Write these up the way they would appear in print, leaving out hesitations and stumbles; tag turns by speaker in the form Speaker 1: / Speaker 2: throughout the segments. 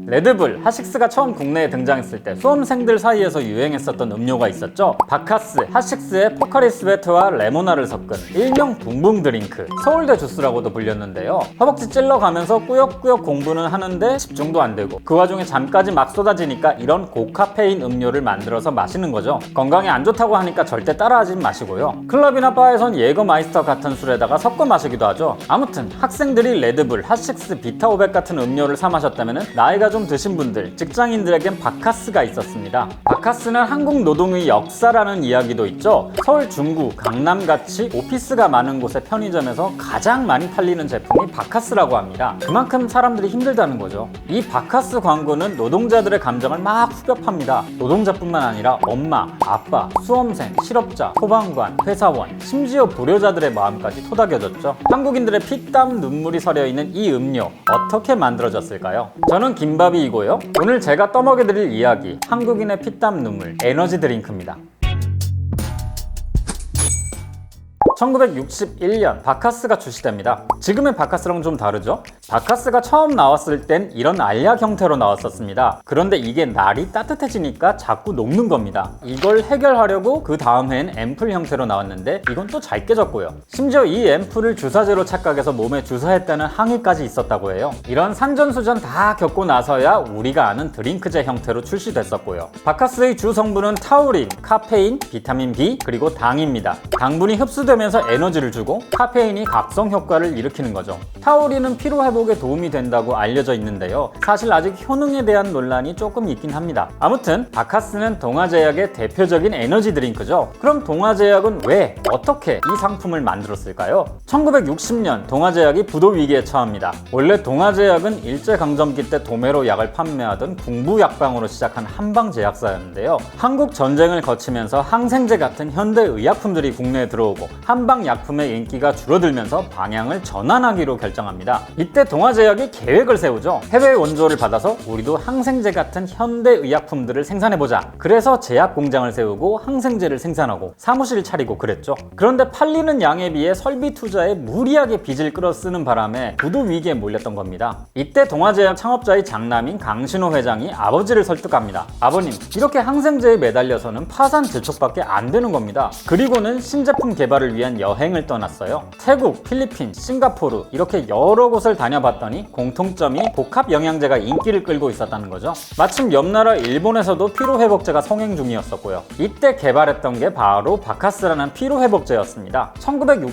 Speaker 1: 레드불, 핫식스가 처음 국내에 등장했을 때 수험생들 사이에서 유행했었던 음료가 있었죠. 바카스, 핫식스의 포카리 스웨트와 레모나를 섞은 일명 붕붕 드링크, 서울대 주스라고도 불렸는데요. 허벅지 찔러가면서 꾸역꾸역 공부는 하는데 집중도 안 되고 그 와중에 잠까지 막 쏟아지니까 이런 고카페인 음료를 만들어서 마시는 거죠. 건강에 안 좋다고 하니까 절대 따라하지 마시고요. 클럽이나 바에선 예거마이스터 같은 술에다가 섞어 마시기도 하죠. 아무튼 학생들이 레드불, 핫식스, 비타500 같은 음료를 사 마셨다면 나이가 좀 드신 분들, 직장인들에겐 바카스가 있었습니다. 바카스는 한국 노동의 역사라는 이야기도 있죠. 서울 중구, 강남같이 오피스가 많은 곳의 편의점에서 가장 많이 팔리는 제품이 바카스라고 합니다. 그만큼 사람들이 힘들다는 거죠. 이 바카스 광고는 노동자들의 감정을 막 후벼팝니다. 노동자뿐만 아니라 엄마, 아빠, 수험생, 실업자, 소방관, 회사원, 심지어 불효자들의 마음까지 토닥여졌죠. 한국인들의 피땀 눈물이 서려있는 이 음료 어떻게 만들어졌을까요? 저는 김밥이이고요. 오늘 제가 떠먹여드릴 이야기, 한국인의 피땀 눈물, 에너지 드링크입니다. 1961년 바카스가 출시됩니다. 지금의 바카스랑 좀 다르죠? 바카스가 처음 나왔을 땐 이런 알약 형태로 나왔었습니다. 그런데 이게 날이 따뜻해지니까 자꾸 녹는 겁니다. 이걸 해결하려고 그 다음 해엔 앰플 형태로 나왔는데 이건 또 잘 깨졌고요. 심지어 이 앰플을 주사제로 착각해서 몸에 주사했다는 항의까지 있었다고 해요. 이런 산전수전 다 겪고 나서야 우리가 아는 드링크제 형태로 출시됐었고요. 바카스의 주 성분은 타우린, 카페인, 비타민 B, 그리고 당입니다. 당분이 흡수되면서 에너지를 주고 카페인이 각성 효과를 일으키는 거죠. 타우린은 피로 회복에 도움이 된다고 알려져 있는데요. 사실 아직 효능에 대한 논란이 조금 있긴 합니다. 아무튼 바카스는 동아제약의 대표적인 에너지 드링크죠. 그럼 동아제약은 왜, 어떻게 이 상품을 만들었을까요? 1960년 동아제약이 부도 위기에 처합니다. 원래 동아제약은 일제강점기 때 도매로 약을 판매하던 궁부약방으로 시작한 한방제약사였는데요. 한국 전쟁을 거치면서 항생제 같은 현대 의약품들이 국내에 들어오고 한방약품의 인기가 줄어들면서 방향을 전환하기로 결정합니다. 이때 동아제약이 계획을 세우죠. 해외 원조를 받아서 우리도 항생제 같은 현대 의약품들을 생산해보자. 그래서 제약 공장을 세우고 항생제를 생산하고 사무실을 차리고 그랬죠. 그런데 팔리는 양에 비해 설비 투자에 무리하게 빚을 끌어 쓰는 바람에 부도 위기에 몰렸던 겁니다. 이때 동아제약 창업자의 장남인 강신호 회장이 아버지를 설득합니다. 아버님, 이렇게 항생제에 매달려서는 파산 재촉밖에 안 되는 겁니다. 그리고는 신제품 개발을 위한 여행을 떠났어요. 태국, 필리핀, 싱가포르 이렇게 여러 곳을 다녀봤더니 공통점이 복합 영양제가 인기를 끌고 있었다는 거죠. 마침 옆 나라 일본에서도 피로회복제가 성행 중이었었고요. 이때 개발했던 게 바로 바카스라는 피로회복제였습니다.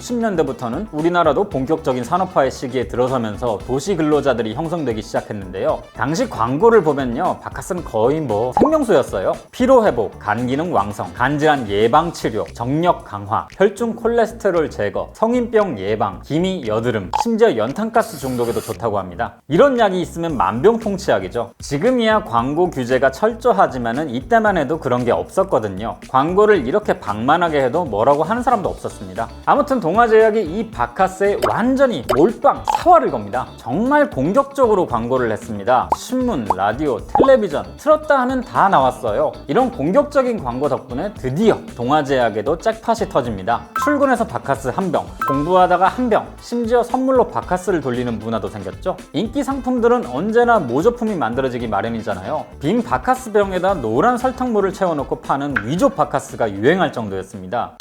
Speaker 1: 1960년대부터는 우리나라도 본격적인 산업화의 시기에 들어서면서 도시 근로자들이 형성되기 시작했는데요. 당시 광고를 보면요, 바카스는 거의 생명수였어요. 피로회복, 간기능 왕성, 간질환 예방 치료, 정력 강화, 혈중 콜레스테롤 제거, 성인병 예방, 기미 여드름, 심지어 연탄가스 중독에도 좋다고 합니다. 이런 약이 있으면 만병통치약이죠. 지금이야 광고 규제가 철저하지만은 이때만 해도 그런 게 없었거든요. 광고를 이렇게 방만하게 해도 뭐라고 하는 사람도 없었습니다. 아무튼 동아제약이 이 바카스에 완전히 몰빵 사활을 겁니다. 정말 공격적으로 광고를 했습니다. 신문, 라디오, 텔레비전 틀었다 하면 다 나왔어요. 이런 공격적인 광고 덕분에 드디어 동아제약에도 잭팟이 터집니다. 출근해서 바카스 한 병, 공부하다가 한 병, 심지어 선물로 바카스를 돌리는 문화도 생겼죠. 인기 상품들은 언제나 모조품이 만들어지기 마련이잖아요. 빈 바카스 병에다 노란 설탕물을 채워놓고 파는 위조 바카스가 유행할 정도였습니다.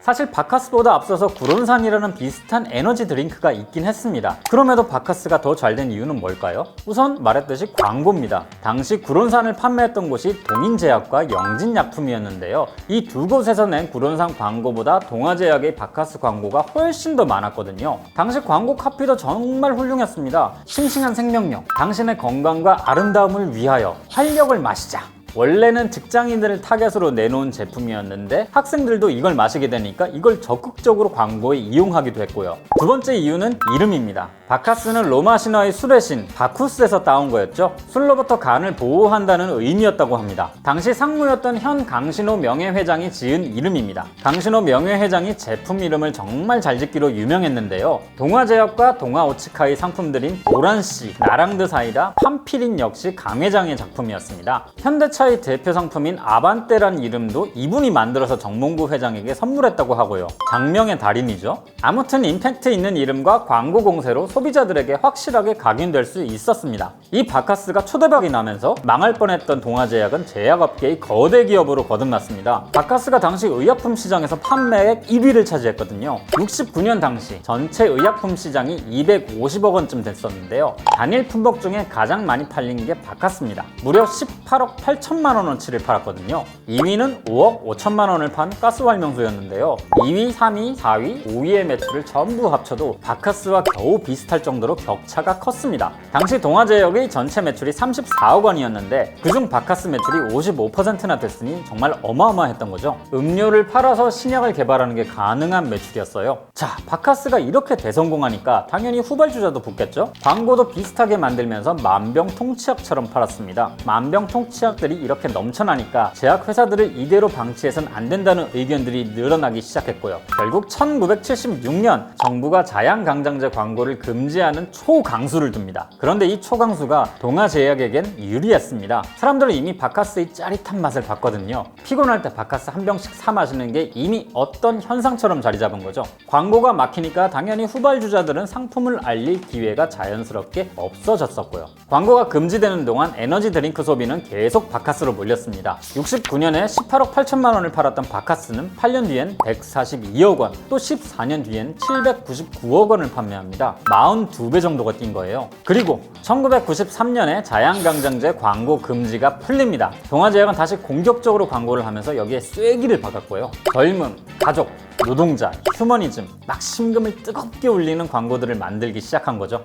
Speaker 1: 사실 바카스보다 앞서서 구론산이라는 비슷한 에너지 드링크가 있긴 했습니다. 그럼에도 바카스가 더 잘 된 이유는 뭘까요? 우선 말했듯이 광고입니다. 당시 구론산을 판매했던 곳이 동인제약과 영진약품이었는데요. 이 두 곳에서 낸 구론산 광고보다 동아제약의 바카스 광고가 훨씬 더 많았거든요. 당시 광고 카피도 정말 훌륭했습니다. 싱싱한 생명력, 당신의 건강과 아름다움을 위하여 활력을 마시자. 원래는 직장인들을 타겟으로 내놓은 제품이었는데 학생들도 이걸 마시게 되니까 이걸 적극적으로 광고에 이용하기도 했고요. 두 번째 이유는 이름입니다. 바카스는 로마 신화의 술의 신 바쿠스에서 따온 거였죠. 술로부터 간을 보호한다는 의미였다고 합니다. 당시 상무였던 현 강신호 명예회장이 지은 이름입니다. 강신호 명예회장이 제품 이름을 정말 잘 짓기로 유명했는데요. 동아제약과 동아오츠카의 상품들인 오란씨, 나랑드 사이다, 파피린 역시 강회장의 작품이었습니다. 현대차의 대표 상품인 아반떼란 이름도 이분이 만들어서 정몽구 회장에게 선물했다고 하고요. 장명의 달인이죠. 아무튼 임팩트 있는 이름과 광고 공세로 소비자들에게 확실하게 각인될 수 있었습니다. 이 바카스가 초대박이 나면서 망할 뻔했던 동아제약은 제약업계의 거대 기업으로 거듭났습니다. 바카스가 당시 의약품 시장에서 판매액 1위를 차지했거든요. 69년 당시 전체 의약품 시장이 250억 원쯤 됐었는데요. 단일 품목 중에 가장 많이 팔린 게 바카스입니다. 무려 18억 8천만 원어치를 팔았거든요. 2위는 5억 5천만 원을 판 가스활명수였는데요. 2위, 3위, 4위, 5위의 매출을 전부 합쳐도 바카스와 겨우 비슷할 정도로 격차가 컸습니다. 당시 동아제약의 전체 매출이 34억 원이었는데 그중 바카스 매출이 55%나 됐으니 정말 어마어마했던 거죠. 음료를 팔아서 신약을 개발하는 게 가능한 매출이었어요. 자, 바카스가 이렇게 대성공하니까 당연히 후발주자도 붙겠죠? 광고도 비슷하게 만들면서 만병통치약처럼 팔았습니다. 만병통치약들이 이렇게 넘쳐나니까 제약회사들을 이대로 방치해선 안 된다는 의견들이 늘어나기 시작했고요. 결국 1976년 정부가 자양강장제 광고를 금지하는 초강수를 둡니다. 그런데 이 초강수가 동아제약에겐 유리했습니다. 사람들은 이미 바카스의 짜릿한 맛을 봤거든요. 피곤할 때 바카스 한 병씩 사 마시는 게 이미 어떤 현상처럼 자리 잡은 거죠. 광고가 막히니까 당연히 후발주자들은 상품을 알릴 기회가 자연스럽게 없어졌었고요. 광고가 금지되는 동안 에너지 드링크 소비는 계속 바카스로 몰렸습니다. 69년에 18억 8천만 원을 팔았던 바카스는 8년 뒤엔 142억 원, 또 14년 뒤엔 799억 원을 판매합니다. 42배 정도가 뛴 거예요. 그리고 1993년에 자양강장제 광고 금지가 풀립니다. 동아제약은 다시 공격적으로 광고를 하면서 여기에 쐐기를 박았고요. 젊음, 가족, 노동자, 휴머니즘, 막 심금을 뜨겁게 울리는 광고들을 만들기 시작한 거죠.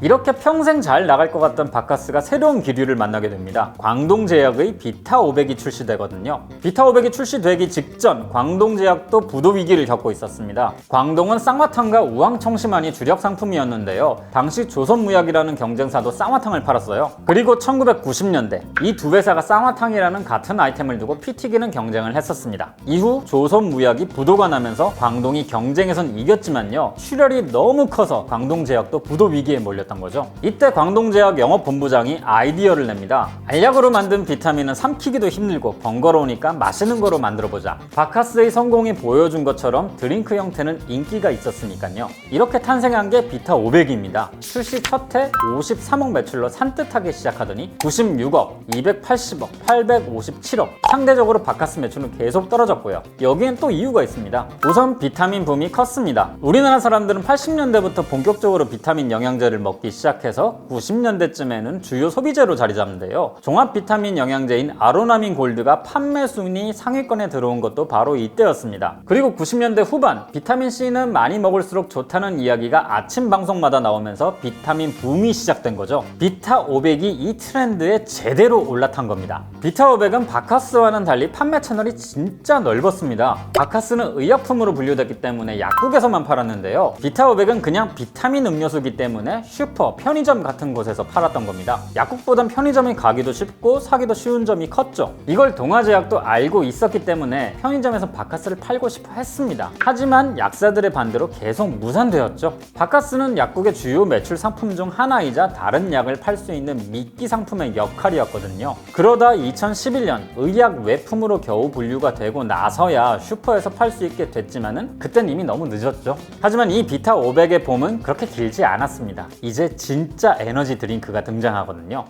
Speaker 1: 이렇게 평생 잘 나갈 것 같던 바카스가 새로운 기류를 만나게 됩니다. 광동제약의 비타500이 출시되거든요. 비타500이 출시되기 직전 광동제약도 부도 위기를 겪고 있었습니다. 광동은 쌍화탕과 우황청심환이 주력 상품이었는데요. 당시 조선무약이라는 경쟁사도 쌍화탕을 팔았어요. 그리고 1990년대 이 두 회사가 쌍화탕이라는 같은 아이템을 두고 피 튀기는 경쟁을 했었습니다. 이후 조선무약이 부도가 나면서 광동이 경쟁에선 이겼지만요. 출혈이 너무 커서 광동제약도 부도 위기에 몰렸던 거죠. 이때 광동제약 영업본부장이 아이디어를 냅니다. 알약으로 만든 비타민은 삼키기도 힘들고 번거로우니까 마시는 거로 만들어보자. 바카스의 성공이 보여준 것처럼 드링크 형태는 인기가 있었으니까요. 이렇게 탄생한 게 비타500입니다. 출시 첫 해 53억 매출로 산뜻하게 시작하더니 96억, 280억, 857억. 상대적으로 바카스 매출은 계속 떨어졌고요. 여기엔 또 이유가 있습니다. 우선 비타민 붐이 컸습니다. 우리나라 사람들은 80년대부터 본격적으로 비타민 영양제를 먹기 시작해서 90년대쯤에는 주요 소비재로 자리 잡는데요. 종합 비타민 영양제인 아로나민 골드가 판매 순위 상위권에 들어온 것도 바로 이때였습니다. 그리고 90년대 후반 비타민C는 많이 먹을수록 좋다는 이야기가 아침 방송마다 나오면서 비타민 붐이 시작된 거죠. 비타500이 이 트렌드에 제대로 올라탄 겁니다. 비타500은 바카스와는 달리 판매 채널이 진짜 넓었습니다. 바카스는 의약품으로 분류됐기 때문에 약국에서만 팔았는데요. 비타500은 그냥 비타민 음료수기 때문에 슈퍼, 편의점 같은 곳에서 팔았던 겁니다. 약국보단 편의점에 가기도 쉽고 사기도 쉬운 점이 컸죠. 이걸 동아제약도 알고 있었기 때문에 편의점에서 바카스를 팔고 싶어 했습니다. 하지만 약사들의 반대로 계속 무산되었죠. 바카스는 약국의 주요 매출 상품 중 하나이자 다른 약을 팔 수 있는 미끼 상품의 역할이었거든요. 그러다 2011년 의약 외품으로 겨우 분류가 되고 나서야 슈퍼에서 팔 수 있게 됐지만은 그땐 이미 너무 늦었죠. 하지만 이 비타500의 봄은 그렇게 길지 않았습니다. 이제 진짜 에너지 드링크가 등장하거든요.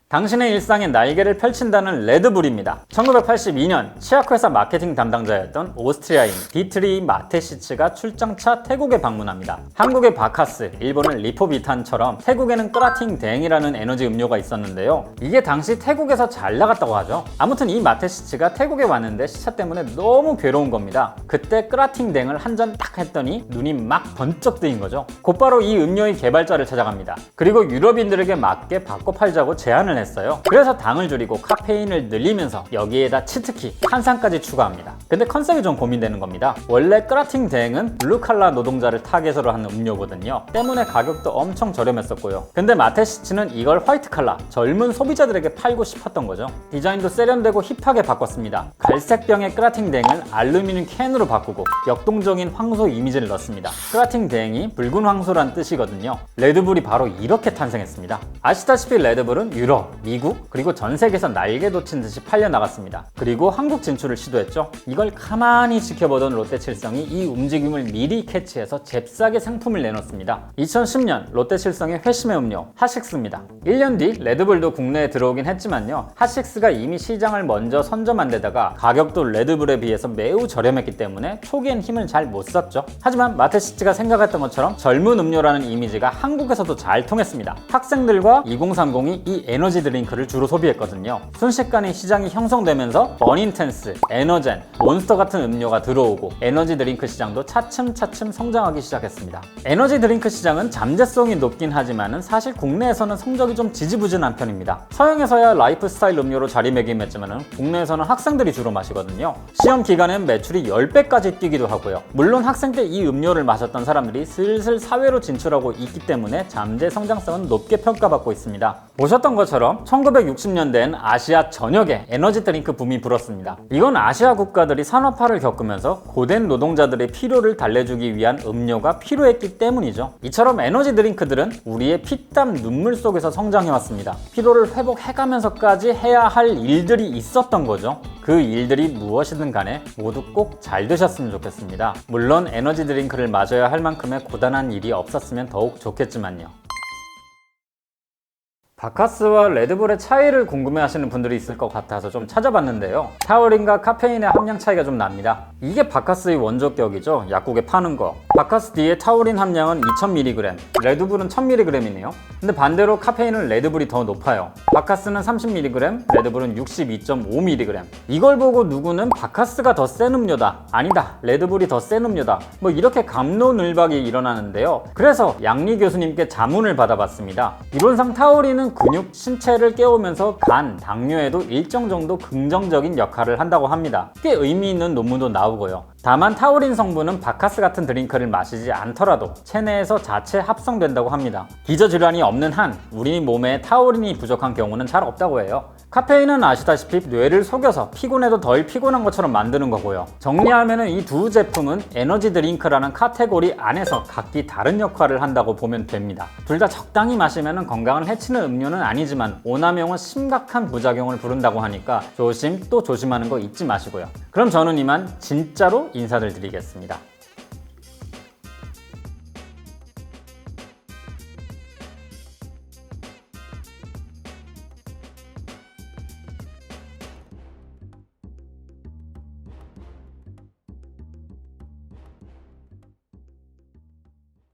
Speaker 1: 당신의 일상에 날개를 펼친다는 레드불입니다. 1982년 치약회사 마케팅 담당자였던 오스트리아인 디트리 마테시츠가 출장차 태국에 방문합니다. 한국의 바카스, 일본은 리포비탄처럼 태국에는 끄라팅댕이라는 에너지 음료가 있었는데요. 이게 당시 태국에서 잘 나갔다고 하죠. 아무튼 이 마테시츠가 태국에 왔는데 시차 때문에 너무 괴로운 겁니다. 그때 끄라팅댕을 한 잔 딱 했더니 눈이 막 번쩍 뜨인 거죠. 곧바로 이 음료의 개발자를 찾아갑니다. 그리고 유럽인들에게 맞게 바꿔 팔자고 제안을 했어요. 그래서 당을 줄이고 카페인을 늘리면서 여기에다 치트키, 탄산까지 추가합니다. 근데 컨셉이 좀 고민되는 겁니다. 원래 크라팅 대행은 블루칼라 노동자를 타겟으로 하는 음료거든요. 때문에 가격도 엄청 저렴했었고요. 근데 마테시츠는 이걸 화이트칼라, 젊은 소비자들에게 팔고 싶었던 거죠. 디자인도 세련되고 힙하게 바꿨습니다. 갈색 병의 크라팅 대행을 알루미늄 캔으로 바꾸고 역동적인 황소 이미지를 넣었습니다. 크라팅 대행이 붉은 황소란 뜻이거든요. 레드불이 바로 이렇게 탄생했습니다. 아시다시피 레드불은 유럽, 미국, 그리고 전 세계에서 날개 돋친 듯이 팔려나갔습니다. 그리고 한국 진출을 시도했죠. 이걸 가만히 지켜보던 롯데칠성이 이 움직임을 미리 캐치해서 잽싸게 상품을 내놓습니다. 2010년 롯데칠성의 회심의 음료 핫식스입니다. 1년 뒤 레드불도 국내에 들어오긴 했지만요. 핫식스가 이미 시장을 먼저 선점한 데다가 가격도 레드불에 비해서 매우 저렴했기 때문에 초기엔 힘을 잘 못 썼죠. 하지만 마테시츠가 생각했던 것처럼 젊은 음료라는 이미지가 한국에서도 잘 통했습니다. 학생들과 2030이 이 에너지 드링크를 주로 소비했거든요. 순식간에 시장이 형성되면서 버닌텐스, 에너젠, 몬스터 같은 음료가 들어오고 에너지 드링크 시장도 차츰차츰 성장하기 시작했습니다. 에너지 드링크 시장은 잠재성이 높긴 하지만 사실 국내에서는 성적이 좀 지지부진한 편입니다. 서양에서야 라이프 스타일 음료로 자리매김했지만 국내에서는 학생들이 주로 마시거든요. 시험 기간엔 매출이 10배까지 뛰기도 하고요. 물론 학생 때 이 음료를 마셨던 사람들이 슬슬 사회로 진출하고 있기 때문에 잠재 성장성은 높게 평가받고 있습니다. 보셨던 것처럼 1960년대엔 아시아 전역에 에너지 드링크 붐이 불었습니다. 이건 아시아 국가들이 산업화를 겪으면서 고된 노동자들의 피로를 달래주기 위한 음료가 필요했기 때문이죠. 이처럼 에너지 드링크들은 우리의 피땀 눈물 속에서 성장해왔습니다. 피로를 회복해가면서까지 해야 할 일들이 있었던 거죠. 그 일들이 무엇이든 간에 모두 꼭 잘 되셨으면 좋겠습니다. 물론 에너지 드링크를 마셔야 할 만큼의 고단한 일이 없었으면 더욱 좋겠지만요. 바카스와 레드불의 차이를 궁금해하시는 분들이 있을 것 같아서 좀 찾아봤는데요. 타우린과 카페인의 함량 차이가 좀 납니다. 이게 바카스의 원조격이죠. 약국에 파는 거. 바카스 D의 타우린 함량은 2000mg, 레드불은 1000mg이네요. 근데 반대로 카페인은 레드불이 더 높아요. 바카스는 30mg, 레드불은 62.5mg. 이걸 보고 누구는 바카스가 더 센 음료다, 아니다, 레드불이 더 센 음료다, 뭐 이렇게 갑론을박이 일어나는데요. 그래서 양리 교수님께 자문을 받아봤습니다. 이론상 타우린은 근육, 신체를 깨우면서 간, 당뇨에도 일정 정도 긍정적인 역할을 한다고 합니다. 꽤 의미 있는 논문도 나오고요. 다만 타우린 성분은 바카스 같은 드링크를 마시지 않더라도 체내에서 자체 합성된다고 합니다. 기저질환이 없는 한 우리 몸에 타우린이 부족한 경우는 잘 없다고 해요. 카페인은 아시다시피 뇌를 속여서 피곤해도 덜 피곤한 것처럼 만드는 거고요. 정리하면 이 두 제품은 에너지 드링크라는 카테고리 안에서 각기 다른 역할을 한다고 보면 됩니다. 둘 다 적당히 마시면 건강을 해치는 음료는 아니지만 오남용은 심각한 부작용을 부른다고 하니까 조심 또 조심하는 거 잊지 마시고요. 그럼 저는 이만 진짜로 인사를 드리겠습니다.